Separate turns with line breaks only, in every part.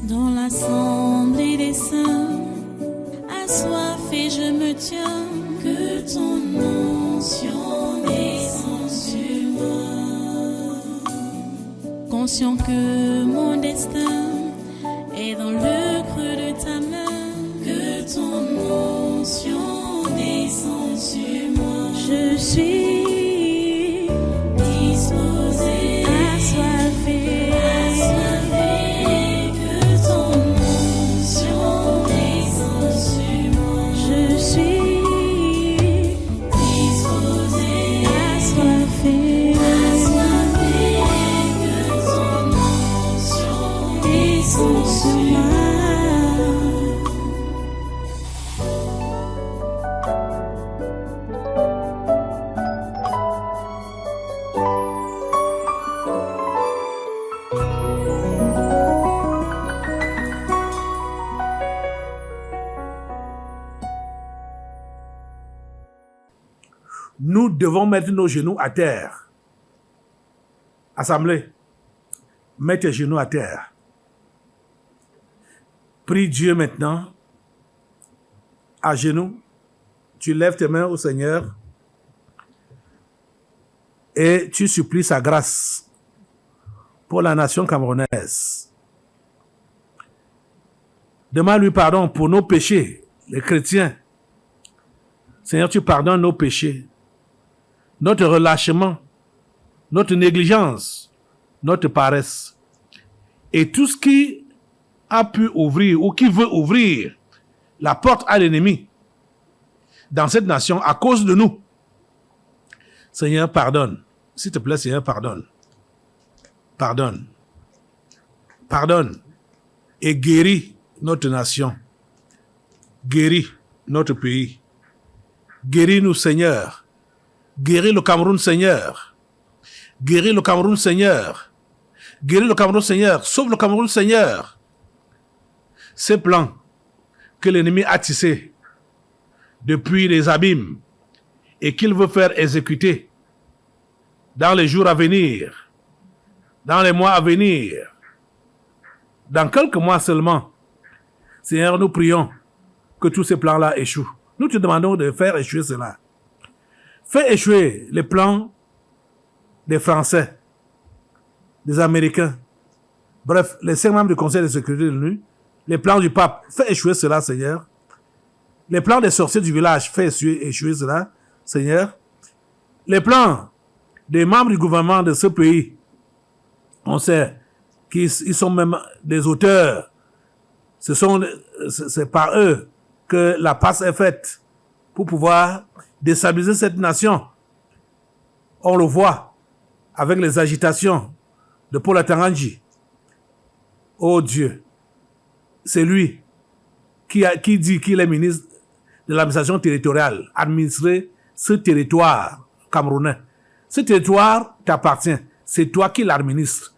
Dans l'assemblée des saints, assoiffé je me tiens, que ton onction descende sur moi. Conscient que mon destin est dans le creux de ta main, que ton onction descende sur moi. Je suis disposé, assoiffé, que ton onction descende sur moi. Je suis disposé, assoiffé, que ton onction descende sur moi.
Nous devons mettre nos genoux à terre. Assemblée, mets tes genoux à terre. Prie Dieu maintenant, à genoux. Tu lèves tes mains au Seigneur et tu supplies sa grâce pour la nation camerounaise. Demande-lui pardon pour nos péchés, les chrétiens. Seigneur, tu pardonnes nos péchés, notre relâchement, notre négligence, notre paresse. Et tout ce qui a pu ouvrir ou qui veut ouvrir la porte à l'ennemi dans cette nation à cause de nous. Seigneur, pardonne. S'il te plaît, Seigneur, pardonne. Pardonne. Pardonne. Et guéris notre nation. Guéris notre pays. Guéris-nous, Seigneur. Guéris le Cameroun, Seigneur. Guéris le Cameroun, Seigneur. Guéris le Cameroun, Seigneur. Sauve le Cameroun, Seigneur. Ces plans que l'ennemi a tissés depuis les abîmes et qu'il veut faire exécuter dans les jours à venir, dans les mois à venir, dans quelques mois seulement. Seigneur, nous prions que tous ces plans-là échouent. Nous te demandons de faire échouer cela. Fais échouer les plans des Français, des Américains, bref, les 5 membres du Conseil de sécurité de l'ONU, les plans du pape. Fais échouer cela, Seigneur. Les plans des sorciers du village, fais échouer cela, Seigneur. Les plans des membres du gouvernement de ce pays, on sait qu'ils sont même des auteurs. C'est par eux que la passe est faite pour pouvoir déstabiliser cette nation. On le voit avec les agitations de Paul Ataranji. Oh Dieu, c'est lui qui dit qu'il est ministre de l'administration territoriale, administrer ce territoire camerounais. Ce territoire t'appartient, c'est toi qui l'administres.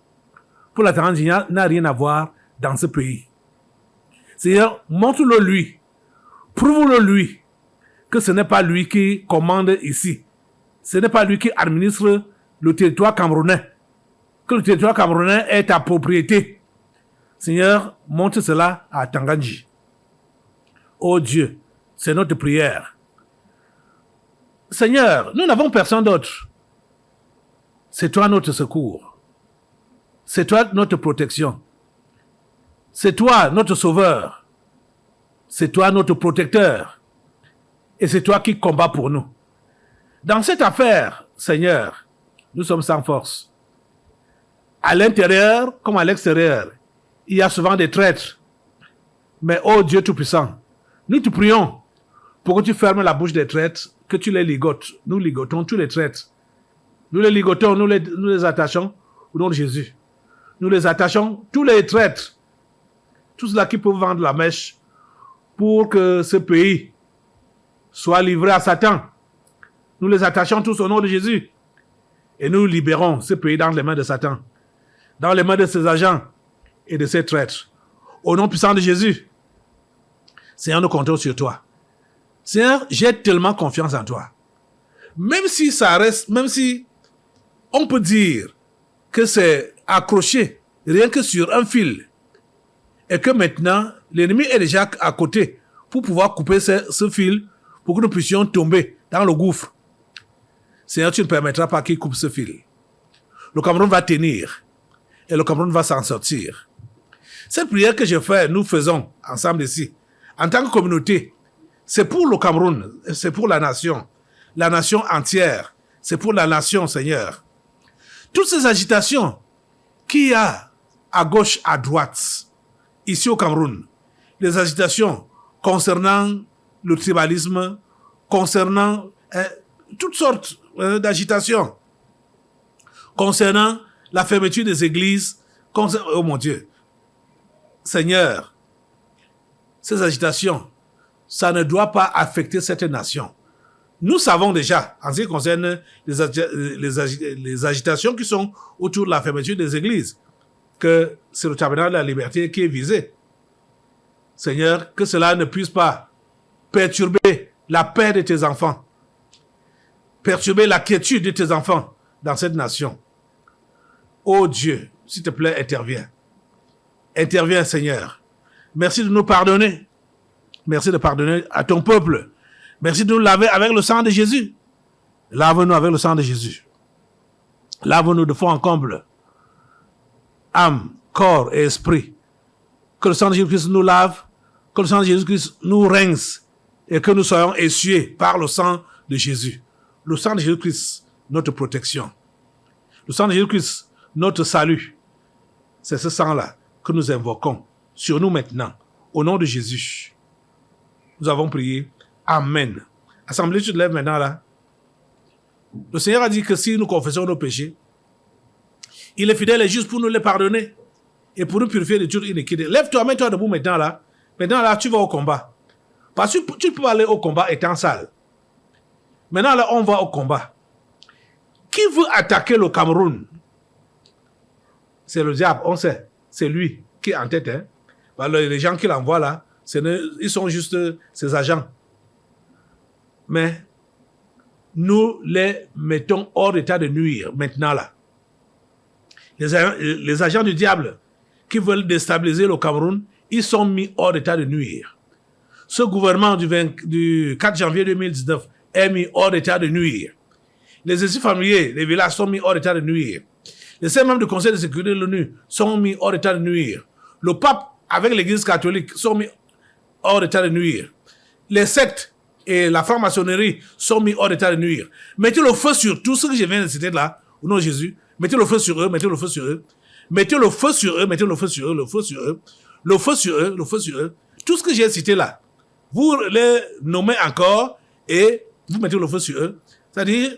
Paul Ataranji n'a rien à voir dans ce pays. Seigneur, montre-le lui, prouve-le lui, que ce n'est pas lui qui commande ici. Ce n'est pas lui qui administre le territoire camerounais. Que le territoire camerounais est ta propriété. Seigneur, montre cela à Tanganji. Oh Dieu, c'est notre prière. Seigneur, nous n'avons personne d'autre. C'est toi notre secours. C'est toi notre protection. C'est toi notre sauveur. C'est toi notre protecteur. Et c'est toi qui combats pour nous. Dans cette affaire, Seigneur, nous sommes sans force. À l'intérieur comme à l'extérieur, il y a souvent des traîtres. Mais ô Dieu Tout-Puissant, nous te prions pour que tu fermes la bouche des traîtres, que tu les ligotes. Nous ligotons tous les traîtres. Nous les ligotons, nous les attachons au nom de Jésus. Nous les attachons, tous les traîtres, tous ceux-là qui peuvent vendre la mèche pour que ce pays soit livré à Satan. Nous les attachons tous au nom de Jésus. Et nous libérons ce pays dans les mains de Satan, dans les mains de ses agents et de ses traîtres. Au nom puissant de Jésus, Seigneur, nous comptons sur toi. Seigneur, j'ai tellement confiance en toi. Même si ça reste, même si on peut dire que c'est accroché rien que sur un fil et que maintenant, l'ennemi est déjà à côté pour pouvoir couper ce fil pour que nous puissions tomber dans le gouffre. Seigneur, tu ne permettras pas qu'il coupe ce fil. Le Cameroun va tenir et le Cameroun va s'en sortir. Cette prière que je fais, nous faisons ensemble ici, en tant que communauté, c'est pour le Cameroun, c'est pour la nation entière, c'est pour la nation, Seigneur. Toutes ces agitations qu'il y a à gauche, à droite, ici au Cameroun, les agitations concernant le tribalisme, concernant toutes sortes d'agitations, concernant la fermeture des églises, oh mon Dieu, Seigneur, ces agitations, ça ne doit pas affecter cette nation. Nous savons déjà, en ce qui concerne les agitations qui sont autour de la fermeture des églises, que c'est le tabernacle de la liberté qui est visé. Seigneur, que cela ne puisse pas perturber la paix de tes enfants, perturber la quiétude de tes enfants dans cette nation. Oh Dieu, s'il te plaît, interviens. Interviens, Seigneur. Merci de nous pardonner. Merci de pardonner à ton peuple. Merci de nous laver avec le sang de Jésus. Lave-nous avec le sang de Jésus. Lave-nous de fond en comble. Âme, corps et esprit. Que le sang de Jésus-Christ nous lave. Que le sang de Jésus-Christ nous rince. Et que nous soyons essuyés par le sang de Jésus. Le sang de Jésus-Christ, notre protection. Le sang de Jésus-Christ, notre salut. C'est ce sang-là que nous invoquons sur nous maintenant. Au nom de Jésus. Nous avons prié. Amen. Assemblée, tu te lèves maintenant là. Le Seigneur a dit que si nous confessons nos péchés, il est fidèle et juste pour nous les pardonner et pour nous purifier de toute iniquité. Lève-toi, mets-toi debout maintenant là. Maintenant là, tu vas au combat. Parce que tu peux aller au combat étant sale. Maintenant là, on va au combat. Qui veut attaquer le Cameroun? C'est le diable, on sait. C'est lui qui est en tête. Hein? Alors, les gens qui l'envoient là, ils sont juste ses agents. Mais nous les mettons hors d'état de nuire maintenant là. Les agents du diable qui veulent déstabiliser le Cameroun, ils sont mis hors d'état de nuire. Ce gouvernement du 4 janvier 2019 est mis hors d'état de nuire. Les églises familiers, les villages sont mis hors d'état de nuire. Les 5 membres du Conseil de sécurité de l'ONU sont mis hors d'état de nuire. Le pape avec l'église catholique sont mis hors d'état de nuire. Les sectes et la franc-maçonnerie sont mis hors d'état de nuire. Mettez le feu sur tout ce que je viens de citer là, au nom de Jésus. Mettez le feu sur eux, mettez le feu sur eux. Mettez le feu sur eux, mettez le feu sur eux, le feu sur eux. Le feu sur eux, le feu sur eux. Tout ce que j'ai cité là, vous les nommez encore et vous mettez le feu sur eux. C'est-à-dire,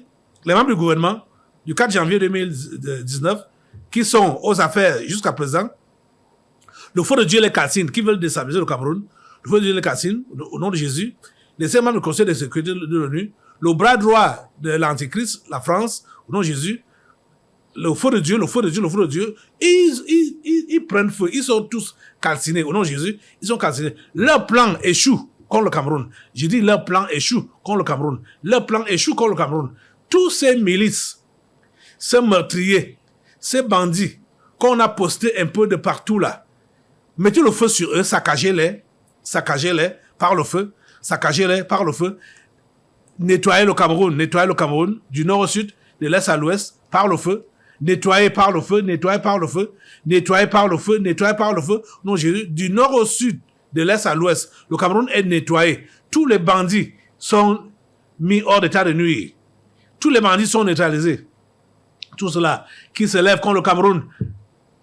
les membres du gouvernement du 4 janvier 2019 qui sont aux affaires jusqu'à présent, le feu de Dieu les calcine, qui veulent déstabiliser le Cameroun, le feu de Dieu les calcine, au nom de Jésus, les 5 membres du Conseil de sécurité de l'ONU, le bras droit de l'Antichrist, la France, au nom de Jésus, le feu de Dieu, le feu de Dieu, le feu de Dieu, ils prennent feu, ils sont tous calcinés, au nom de Jésus, ils sont calcinés. Leur plan échoue contre le Cameroun. J'ai dit leur plan échoue contre le Cameroun. Leur plan échoue contre le Cameroun. Tous ces milices, ces meurtriers, ces bandits qu'on a postés un peu de partout là, mettez le feu sur eux, saccagez-les par le feu, saccagez-les par le feu, nettoyez le Cameroun du nord au sud, de l'est à l'ouest, par le feu, nettoyez par le feu, nettoyez par le feu, nettoyez par le feu, nettoyez par le feu. Non, Jésus, du nord au sud, de l'est à l'ouest, le Cameroun est nettoyé. Tous les bandits sont mis hors d'état de nuire. Tous les bandits sont neutralisés. Tous ceux-là qui se lèvent contre le Cameroun,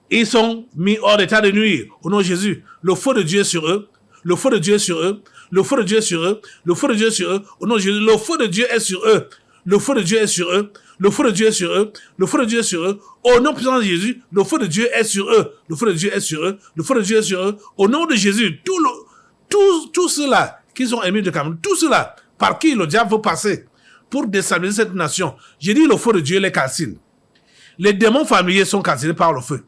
ils sont mis hors d'état de nuire. Au nom de Jésus, le feu de Dieu sur eux, le feu de Dieu sur eux, le feu de Dieu sur eux, le feu de Dieu sur eux. Au nom de Jésus, le feu de Dieu est sur eux. Le feu de Dieu est sur eux. Le feu de Dieu est sur eux. Le feu de Dieu est sur eux. Au nom puissant de Jésus, le feu de Dieu est sur eux. Le feu de Dieu est sur eux. Le feu de Dieu est sur eux. Au nom de Jésus, tous ceux-là qui sont ennemis de Cameroun, tous ceux-là par qui le diable veut passer pour déstabiliser cette nation, j'ai dit le feu de Dieu les calcine. Les démons familiers sont calcinés par le feu.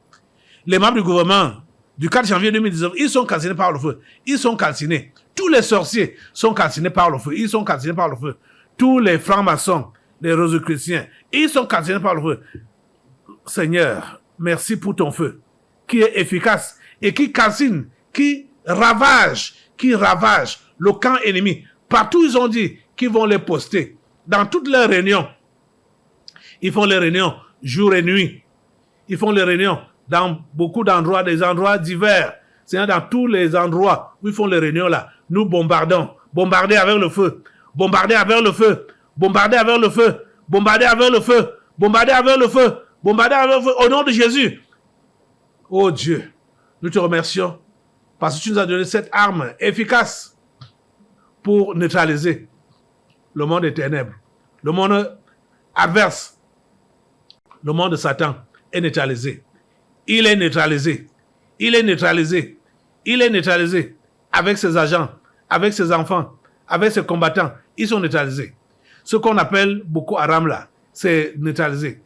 Les membres du gouvernement du 4 janvier 2019, ils sont calcinés par le feu. Ils sont calcinés. Tous les sorciers sont calcinés par le feu. Ils sont calcinés par le feu. Tous les francs-maçons, les rosicruciens, ils sont calcinés par le feu. Seigneur, merci pour ton feu, qui est efficace et qui calcine, qui ravagent le camp ennemi. Partout, ils ont dit qu'ils vont les poster. Dans toutes leurs réunions, ils font les réunions jour et nuit. Ils font les réunions dans beaucoup d'endroits, des endroits divers. C'est dans tous les endroits où ils font les réunions là. Nous bombardons. Bombarder avec le feu. Bombarder avec le feu. Bombarder avec le feu. Bombarder avec le feu. Bombarder avec le feu. Bombarder avec le feu. Au nom de Jésus. Oh Dieu, nous te remercions parce que tu nous as donné cette arme efficace pour neutraliser le monde des ténèbres, le monde adverse, le monde de Satan est neutralisé. Il est neutralisé. Il est neutralisé. Il est neutralisé avec ses agents, avec ses enfants, avec ses combattants. Ils sont neutralisés. Ce qu'on appelle Boko Haram là, c'est neutralisé.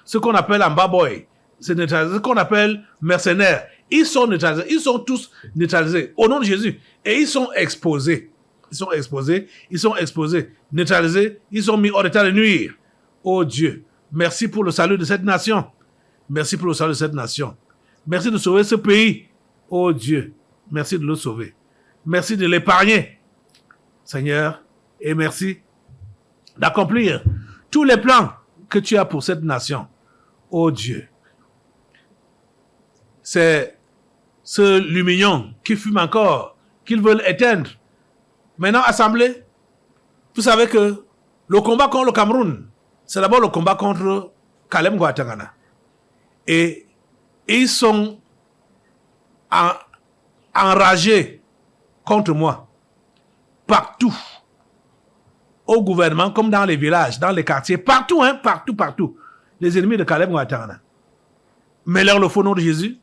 Ce qu'on appelle Ambaboy, c'est neutralisé. Ce qu'on appelle mercenaires, ils sont neutralisés. Ils sont tous neutralisés au nom de Jésus. Et ils sont exposés. Ils sont exposés. Ils sont exposés. Neutralisés. Ils sont mis hors d'état de nuire. Oh Dieu, merci pour le salut de cette nation. Merci pour le salut de cette nation. Merci de sauver ce pays. Oh Dieu, merci de le sauver. Merci de l'épargner, Seigneur. Et merci d'accomplir tous les plans que tu as pour cette nation. Oh Dieu. C'est ce lumignon qui fume encore, qu'ils veulent éteindre. Maintenant, assemblée, vous savez que le combat contre le Cameroun, c'est d'abord le combat contre Kalem Ouattara. Et ils sont enragés contre moi. Partout. Au gouvernement, comme dans les villages, dans les quartiers, partout, hein, partout. Les ennemis de Kalem Ouattara. Mets-leur le feu au nom de Jésus.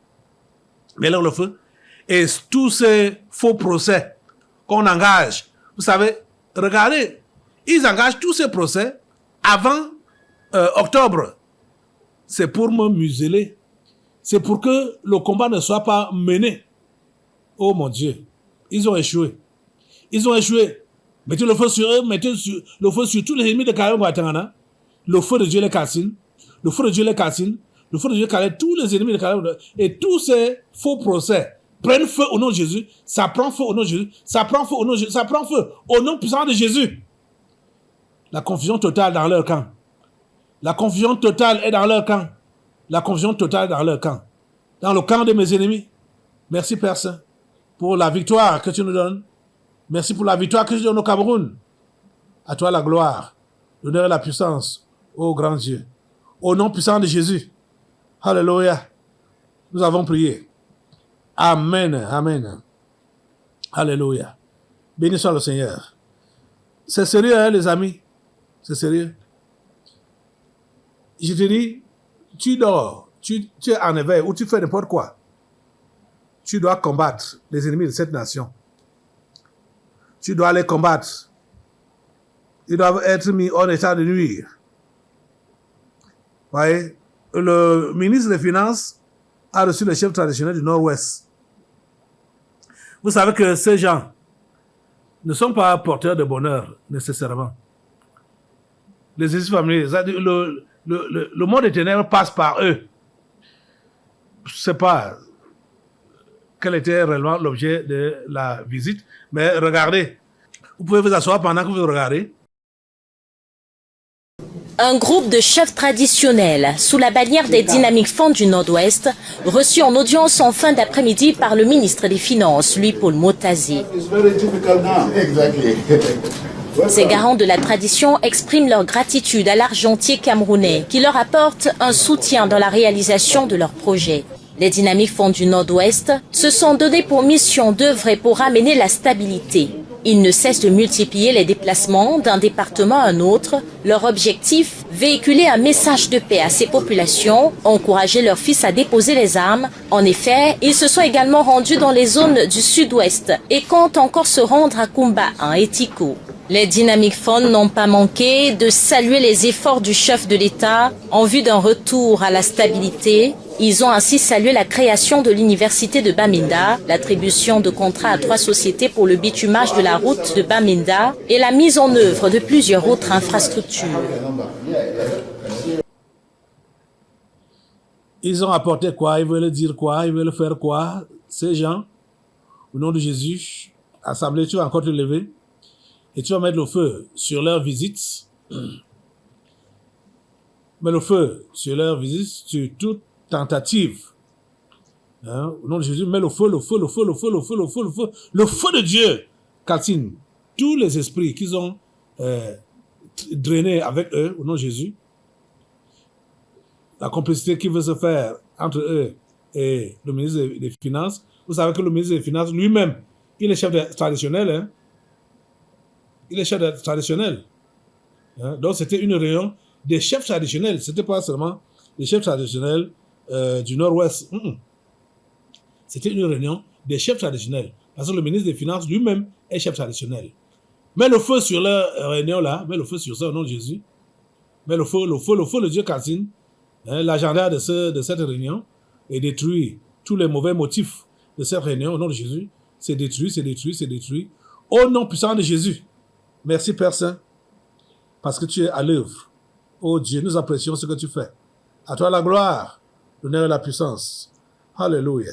Mets-leur le feu. Et tous ces faux procès qu'on engage, vous savez, regardez, ils engagent tous ces procès avant octobre. C'est pour me museler. C'est pour que le combat ne soit pas mené. Oh mon Dieu, ils ont échoué. Ils ont échoué. Mettez le feu sur eux, mettez le feu sur tous les ennemis de Kalem Ouattara. Le feu de Dieu les calcine. Le feu de Dieu les calcine. Le feu de Dieu calcine tous les ennemis de Kalem Ouattara. Et tous ces faux procès prennent feu au nom de Jésus. Ça prend feu au nom de Jésus. Ça prend feu au nom de Jésus. Ça prend feu au nom puissant de Jésus. La confusion totale dans leur camp. La confusion totale est dans leur camp. La confusion totale est dans leur camp. Dans le camp de mes ennemis. Merci Père Saint pour la victoire que tu nous donnes. Merci pour la victoire que tu donnes au Cameroun. À toi la gloire, l'honneur et la puissance, ô grand Dieu. Au nom puissant de Jésus. Alléluia. Nous avons prié. Amen. Amen. Alléluia. Béni soit le Seigneur. C'est sérieux, hein, les amis. C'est sérieux. Je te dis, tu dors, tu es en éveil ou tu fais n'importe quoi. Tu dois combattre les ennemis de cette nation. Tu dois les combattre. Ils doivent être mis en état de nuire. Vous voyez, le ministre des Finances a reçu le chef traditionnel du Nord-Ouest. Vous savez que ces gens ne sont pas porteurs de bonheur, nécessairement. Les esprits familiers, le monde des ténèbres passe par eux. Je ne sais pas quel était réellement l'objet de la visite, mais regardez. Vous pouvez vous asseoir pendant que vous regardez.
Un groupe de chefs traditionnels, sous la bannière des Dynamic Funds du Nord-Ouest, reçu en audience en fin d'après-midi par le ministre des Finances, Louis-Paul Motazi. Ces garants de la tradition expriment leur gratitude à l'argentier camerounais qui leur apporte un soutien dans la réalisation de leurs projets. Les Dynamic Funds du Nord-Ouest se sont donnés pour mission d'œuvrer pour amener la stabilité. Ils ne cessent de multiplier les déplacements d'un département à un autre. Leur objectif, véhiculer un message de paix à ces populations, encourager leurs fils à déposer les armes. En effet, ils se sont également rendus dans les zones du sud-ouest et comptent encore se rendre à Kumba, et Tiko. Les Dynamic Funds n'ont pas manqué de saluer les efforts du chef de l'État en vue d'un retour à la stabilité. Ils ont ainsi salué la création de l'université de Bamenda, l'attribution de contrats à 3 sociétés pour le bitumage de la route de Bamenda et la mise en œuvre de plusieurs autres infrastructures.
Ils ont apporté quoi? Ils veulent dire quoi? Ils veulent faire quoi? ces gens, au nom de Jésus, assemblés, tu vas encore te lever et tu vas mettre le feu sur leur visite. Mets le feu sur leur visite, sur toute tentative. Hein, au nom de Jésus, mets le feu, le feu, le feu, le feu, le feu, le feu, le feu, le feu de Dieu. Calcine tous les esprits qu'ils ont drainés avec eux, au nom de Jésus. La complicité qui veut se faire entre eux et le ministre des Finances. Vous savez que le ministre des Finances lui-même, il est chef traditionnel. Hein? Il est chef traditionnel. Hein? Donc c'était une réunion des chefs traditionnels. Ce n'était pas seulement des chefs traditionnels du Nord-Ouest. C'était une réunion des chefs traditionnels. Parce que le ministre des Finances lui-même est chef traditionnel. Mets le feu sur leur réunion là. Mets le feu sur ça au nom de Jésus. Mets le feu, le feu, le feu de Dieu calcine l'agenda de cette réunion et détruit tous les mauvais motifs de cette réunion au nom de Jésus. C'est détruit, c'est détruit, c'est détruit. Au nom puissant de Jésus. Merci Père Saint, parce que tu es à l'œuvre. Oh Dieu, nous apprécions ce que tu fais. À toi la gloire, l'honneur et la puissance. Alléluia.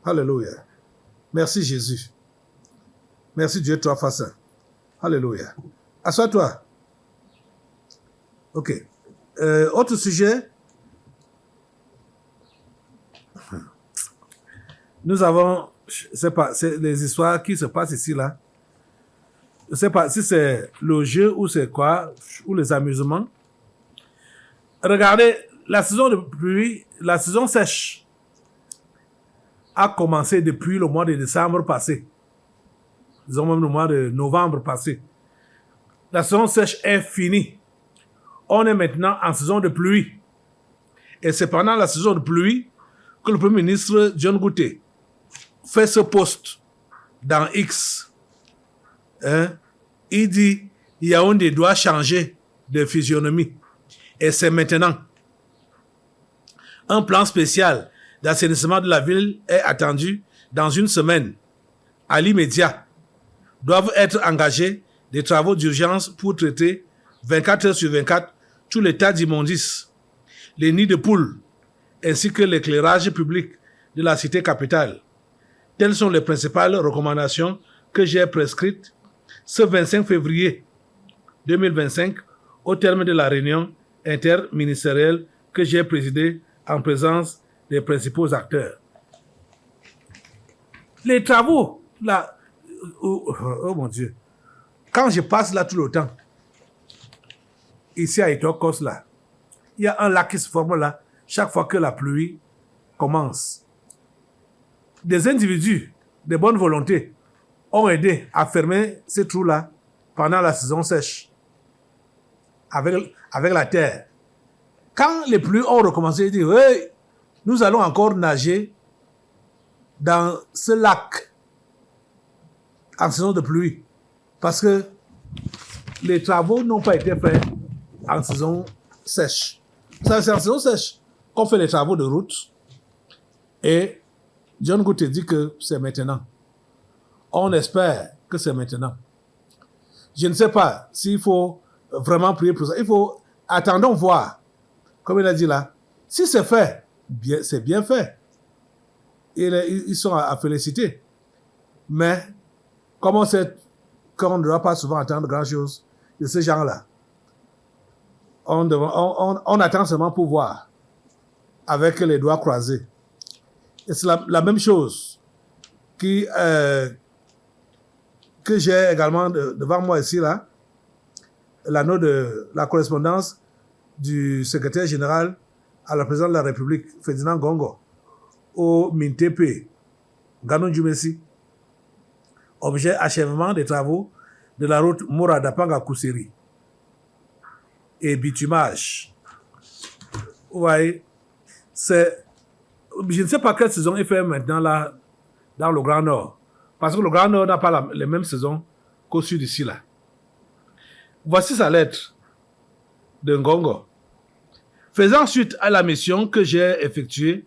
Alléluia. Merci Jésus. Merci Dieu, toi, face saint. Alléluia. Assois-toi. Ok. Autre sujet. Nous avons, c'est les histoires qui se passent ici, là. Je ne sais pas si c'est le jeu ou c'est quoi, ou les amusements. Regardez, la saison de pluie, la saison sèche a commencé depuis le mois de décembre passé. Disons même le mois de novembre passé. La saison sèche est finie. On est maintenant en saison de pluie. Et c'est pendant la saison de pluie que le Premier ministre John Gouté fait ce post dans X. Hein? Il dit, Yaoundé doit changer de physionomie. Et c'est maintenant. Un plan spécial d'assainissement de la ville est attendu dans une semaine. À l'immédiat, doivent être engagés des travaux d'urgence pour traiter 24 heures sur 24 tous les tas d'immondices, les nids de poules, ainsi que l'éclairage public de la cité capitale. Telles sont les principales recommandations que j'ai prescrites ce 25 février 2025 au terme de la réunion interministérielle que j'ai présidée en présence des principaux acteurs. Les travaux, là, oh mon Dieu, quand je passe là tout le temps, ici à Itokos, là, il y a un lac qui se forme là, chaque fois que la pluie commence. Des individus de bonne volonté ont aidé à fermer ces trous-là pendant la saison sèche, avec la terre. Quand les pluies ont recommencé, ils disent, hey, nous allons encore nager dans ce lac en saison de pluie, parce que les travaux n'ont pas été faits en saison sèche. C'est en saison sèche qu'on fait les travaux de route. Et John Gouté dit que c'est maintenant. On espère que c'est maintenant. Je ne sais pas s'il faut vraiment prier pour ça. Il faut, attendons voir, comme il a dit là, si c'est fait, bien, c'est bien fait. Ils sont à féliciter. Mais, comme on sait qu'on ne doit pas souvent attendre grand-chose de ces gens-là, on attend seulement pour voir, avec les doigts croisés. Et c'est la même chose que j'ai également devant moi ici, là, la note de la correspondance du secrétaire général à la présidente de la République, Ferdinand Gongo, au Mintepe, Ganon Djumesi, objet achèvement des travaux de la route Moura-Dapanga-Kousseri et bitumage. Vous voyez, je ne sais pas quelle saison il fait maintenant là, dans le Grand Nord. Parce que le Grand Nord n'a pas les mêmes saisons qu'au sud ici là. Voici sa lettre de Ngongo. Faisant suite à la mission que j'ai effectuée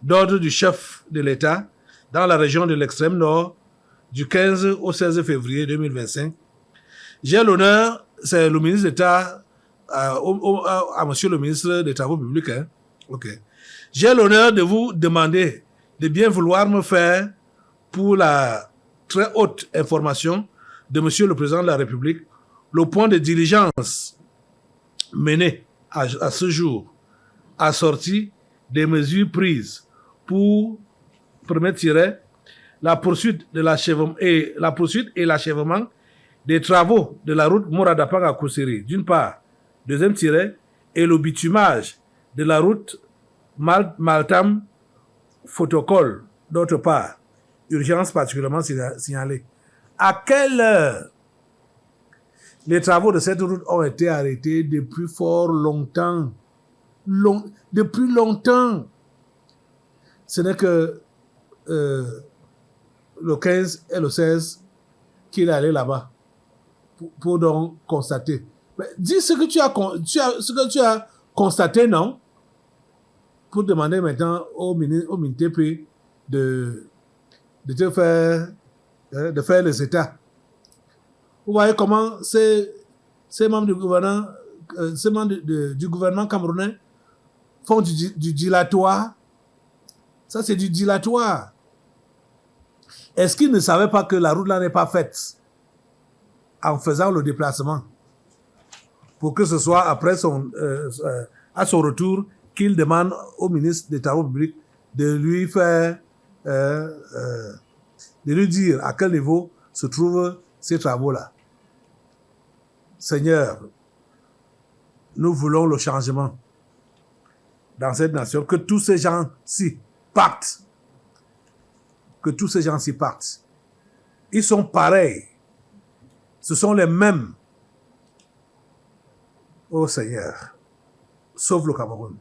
d'ordre du chef de l'État dans la région de l'extrême nord du 15 au 16 février 2025, j'ai l'honneur, c'est le ministre d'État, à monsieur le ministre des Travaux publics, hein? Okay. J'ai l'honneur de vous demander de bien vouloir me faire pour la très haute information de Monsieur le Président de la République le point de diligence mené à ce jour assorti des mesures prises pour permettre la poursuite et l'achèvement des travaux de la route Moradapang à Koussiri, d'une part. Deuxième tiret, et le bitumage de la route Maltam-Photocol, d'autre part. Urgence particulièrement signalée. À quelle heure les travaux de cette route ont été arrêtés depuis fort longtemps? Depuis longtemps. Ce n'est que le 15 et le 16 qu'il est allé là-bas pour donc constater. Mais dis ce que tu as constaté, non? Pour demander maintenant au MINTP de faire les états. Vous voyez comment ces membres du gouvernement, du gouvernement camerounais font du dilatoire. Ça, c'est du dilatoire. Est-ce qu'ils ne savaient pas que la route là n'est pas faite en faisant le déplacement pour que ce soit après à son retour qu'il demande au ministre des Travaux publics de lui faire de lui dire à quel niveau se trouvent ces travaux-là. Seigneur, nous voulons le changement dans cette nation, que tous ces gens-ci partent. Que tous ces gens-ci partent. Ils sont pareils. Ce sont les mêmes. Oh Seigneur, sauve le Cameroun.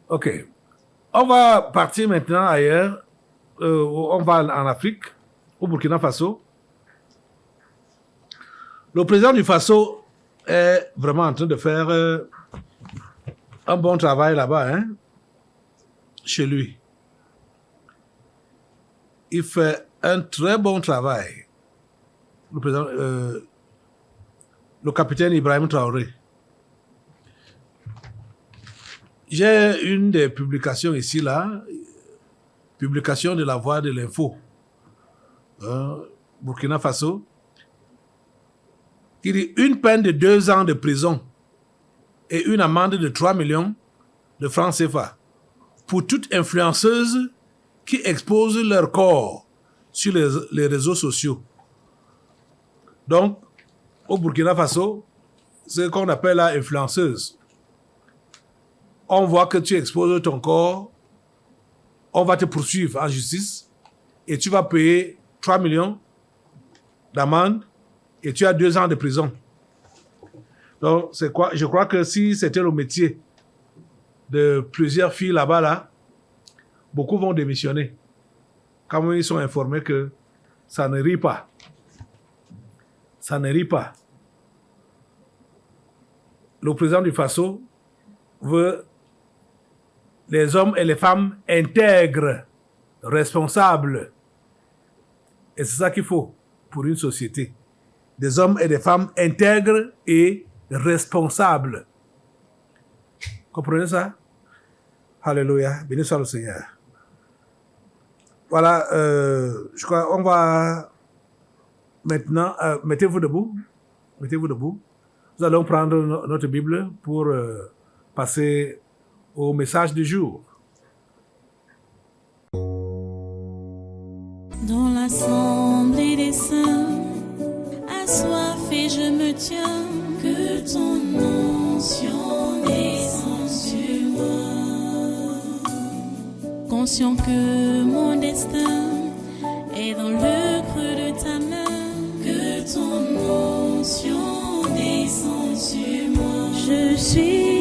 Ok. On va partir maintenant ailleurs. On va en Afrique, au Burkina Faso. Le président du Faso est vraiment en train de faire un bon travail là-bas, hein, chez lui. Il fait un très bon travail. Le président, le capitaine Ibrahim Traoré. J'ai une des publications ici, là, publication de la Voix de l'Info, Burkina Faso, qui dit une peine de 2 ans de prison et une amende de 3 millions de francs CFA pour toute influenceuse qui expose leur corps sur les réseaux sociaux. Donc, au Burkina Faso, c'est ce qu'on appelle la influenceuse. On voit que tu exposes ton corps, on va te poursuivre en justice et tu vas payer 3 millions d'amende et tu as 2 ans de prison. Donc, c'est quoi? Je crois que si c'était le métier de plusieurs filles là-bas, là, beaucoup vont démissionner. Quand ils sont informés que ça ne rit pas. Ça ne rit pas. Le président du Faso veut les hommes et les femmes intègres, responsables. Et c'est ça qu'il faut pour une société. Des hommes et des femmes intègres et responsables. Comprenez ça? Alléluia. Béni soit le Seigneur. Voilà, je crois on va maintenant... mettez-vous debout. Mettez-vous debout. Nous allons prendre notre Bible pour passer au message du jour.
Dans l'assemblée des saints, assoiffé je me tiens, que ton onction descende sur moi. Conscient que mon destin est dans le creux de ta main, que ton onction descende sur moi. Je suis